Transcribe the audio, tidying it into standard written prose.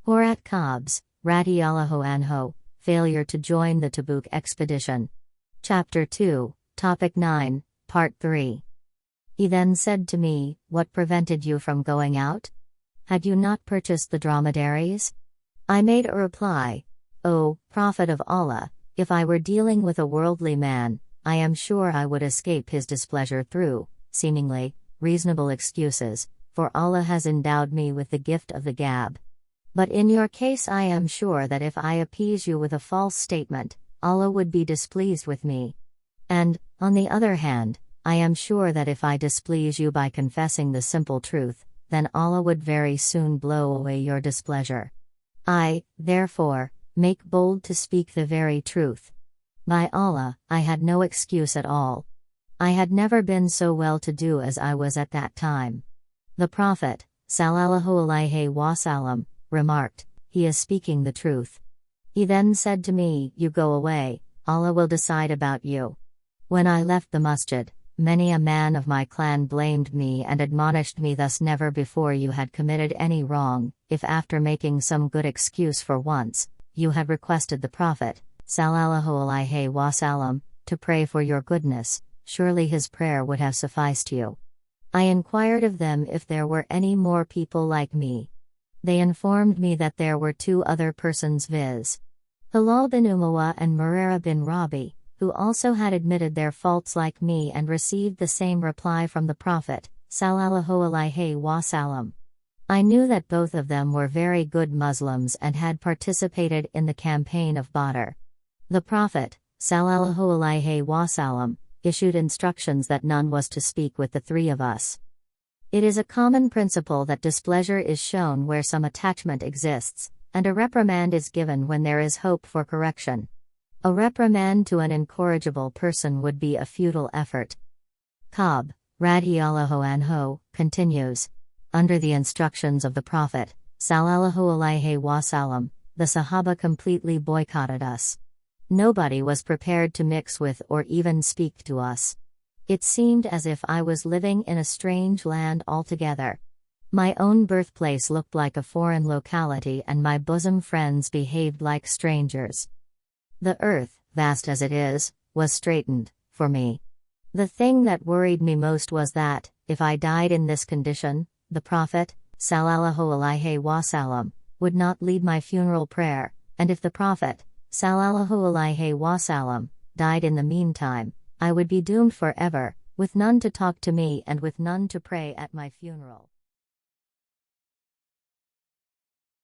Hadhrat Kab's, Radiyallahu anhu, failure to join the Tabuk expedition. Chapter 2, Topic 9, Part 3. He then said to me, "What prevented you from going out? Had you not purchased the dromedaries?" I made a reply, "O Prophet of Allah, if I were dealing with a worldly man, I am sure I would escape his displeasure through, seemingly, reasonable excuses, for Allah has endowed me with the gift of the gab. But in your case I am sure that if I appease you with a false statement, Allah would be displeased with me. And, on the other hand, I am sure that if I displease you by confessing the simple truth, then Allah would very soon blow away your displeasure. I, therefore, make bold to speak the very truth. By Allah, I had no excuse at all. I had never been so well-to-do as I was at that time." The Prophet, sallallahu alaihi wasallam, remarked, "He is speaking the truth." He then said to me, "You go away, Allah will decide about you." When I left the masjid, many a man of my clan blamed me and admonished me, "Thus never before you had committed any wrong, if after making some good excuse for once, you had requested the Prophet, sallallahu alaihi wasallam, to pray for your goodness, surely his prayer would have sufficed you." I inquired of them if there were any more people like me. They informed me that there were two other persons, viz. Hilal bin Umayyah and Murara bin Rabi, who also had admitted their faults like me and received the same reply from the Prophet, sallallahu alaihi wasallam. I knew that both of them were very good Muslims and had participated in the campaign of Badr. The Prophet, sallallahu alaihi wasallam, issued instructions that none was to speak with the three of us. It is a common principle that displeasure is shown where some attachment exists, and a reprimand is given when there is hope for correction. A reprimand to an incorrigible person would be a futile effort. Ka'b, radiyallahu anhu, continues, "Under the instructions of the Prophet, sallallahu alaihi wasallam, the Sahaba completely boycotted us. Nobody was prepared to mix with or even speak to us. It seemed as if I was living in a strange land altogether. My own birthplace looked like a foreign locality and my bosom friends behaved like strangers. The earth, vast as it is, was straightened, for me. The thing that worried me most was that, if I died in this condition, the Prophet, sallallahu alaihi wasallam, would not lead my funeral prayer, and if the Prophet, sallallahu alaihi wasallam, died in the meantime, I would be doomed forever, with none to talk to me and with none to pray at my funeral."